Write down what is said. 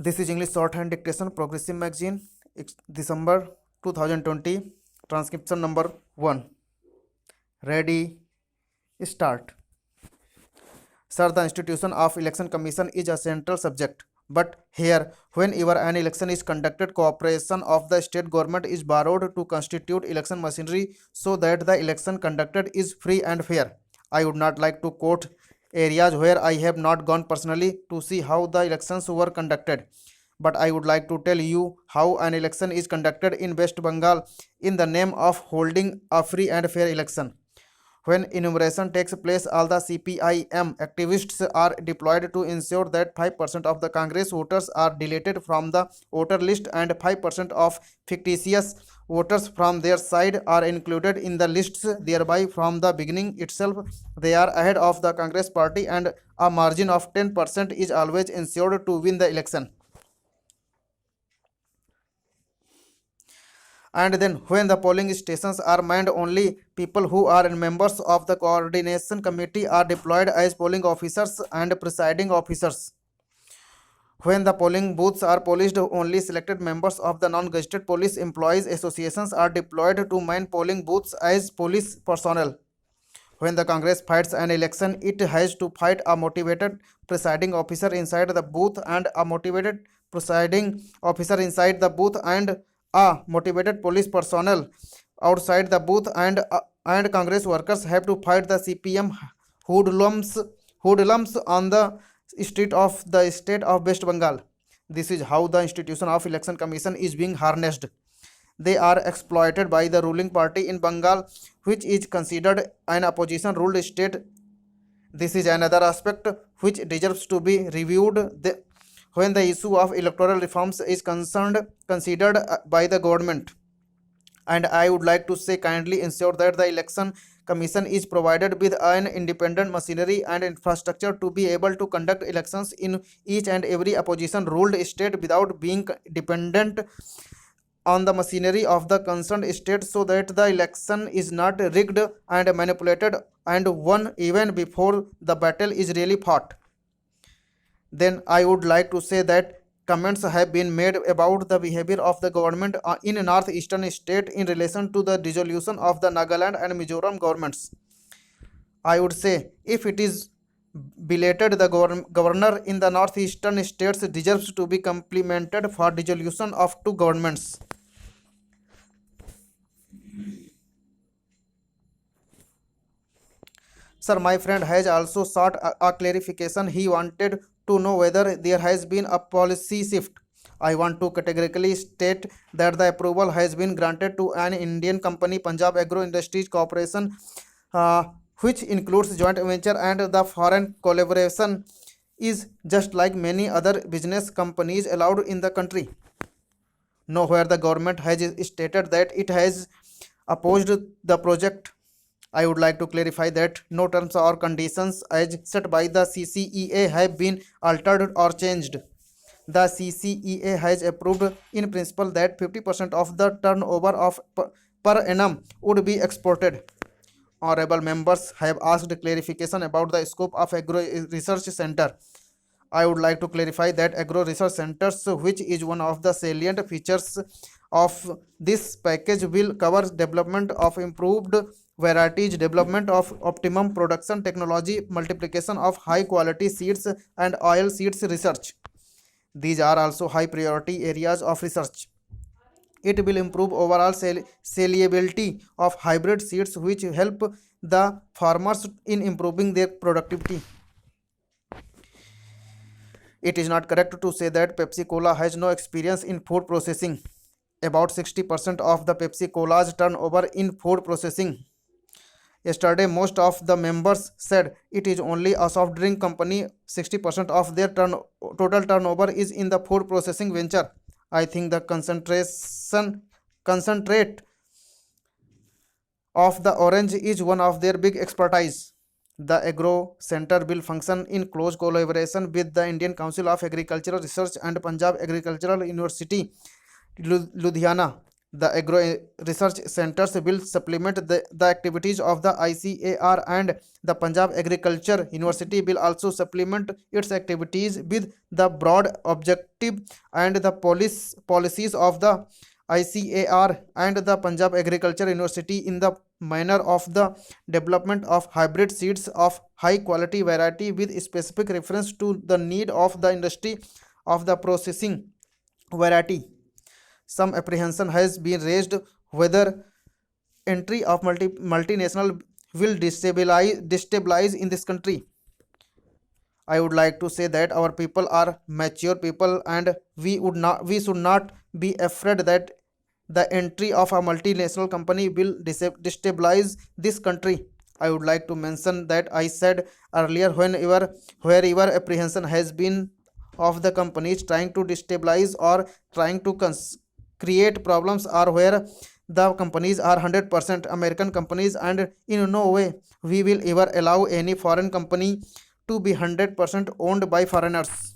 This is English Shorthand Dictation, Progressive Magazine, December 2020, transcription number 1. Ready, start. Sir, the institution of election commission is a central subject. But here, whenever an election is conducted, cooperation of the state government is borrowed to constitute election machinery so that the election conducted is free and fair. I would not like to quote areas where I have not gone personally to see how the elections were conducted. But I would like to tell you how an election is conducted in West Bengal in the name of holding a free and fair election. When enumeration takes place, all the CPIM activists are deployed to ensure that 5% of the Congress voters are deleted from the voter list and 5% of fictitious voters from their side are included in the lists. Thereby, from the beginning itself, they are ahead of the Congress party and a margin of 10% is always ensured to win the election. And then when the polling stations are manned, only people who are members of the coordination committee are deployed as polling officers and presiding officers. When the polling booths are policed, only selected members of the non-gazetted police employees associations are deployed to man polling booths as police personnel. When the Congress fights an election, it has to fight a motivated presiding officer inside the booth and a motivated presiding officer inside the booth and a motivated police personnel outside the booth, and Congress workers have to fight the CPM hoodlums on the street of the state of West Bengal. This is how the institution of election commission is being harnessed. They are exploited by the ruling party in Bengal, which is considered an opposition ruled state. This is another aspect which deserves to be reviewed. When the issue of electoral reforms is considered by the government, and I would like to say kindly ensure that the election commission is provided with an independent machinery and infrastructure to be able to conduct elections in each and every opposition ruled state without being dependent on the machinery of the concerned state, so that the election is not rigged and manipulated and won even before the battle is really fought. Then I would like to say that comments have been made about the behavior of the government in northeastern state in relation to the dissolution of the Nagaland and Mizoram governments. I would say if it is belated, the governor in the northeastern states deserves to be complimented for dissolution of two governments. Sir, my friend has also sought a clarification. He wanted to know whether there has been a policy shift. I want to categorically state that the approval has been granted to an Indian company, Punjab Agro Industries Corporation, which includes joint venture, and the foreign collaboration is just like many other business companies allowed in the country. Nowhere the government has stated that it has opposed the project. I would like to clarify that no terms or conditions as set by the CCEA have been altered or changed. The CCEA has approved in principle that 50% of the turnover of per annum would be exported. Honorable members have asked clarification about the scope of Agro Research Center. I would like to clarify that Agro Research Centers, which is one of the salient features of this package, will cover development of improved varieties, development of optimum production technology, multiplication of high quality seeds and oil seeds research. These are also high priority areas of research. It will improve overall saleability of hybrid seeds, which help the farmers in improving their productivity. It is not correct to say that Pepsi Cola has no experience in food processing. About 60% of the Pepsi Cola's turnover in food processing. Yesterday, most of the members said it is only a soft drink company. 60% of their total turnover is in the food processing venture. I think the concentrate of the orange is one of their big expertise. The Agro Center will function in close collaboration with the Indian Council of Agricultural Research and Punjab Agricultural University, Ludhiana. The agro research centers will supplement the activities of the ICAR, and the Punjab Agriculture University will also supplement its activities with the broad objective and the policies of the ICAR and the Punjab Agriculture University in the manner of the development of hybrid seeds of high quality variety with specific reference to the need of the industry of the processing variety. Some apprehension has been raised whether entry of multinational will destabilize in this country. I would like to say that our people are mature people, and we should not be afraid that the entry of a multinational company will destabilize this country. I would like to mention that I said earlier, wherever apprehension has been of the companies trying to destabilize or trying to create problems, or where the companies are 100% American companies, and in no way we will ever allow any foreign company to be 100% owned by foreigners.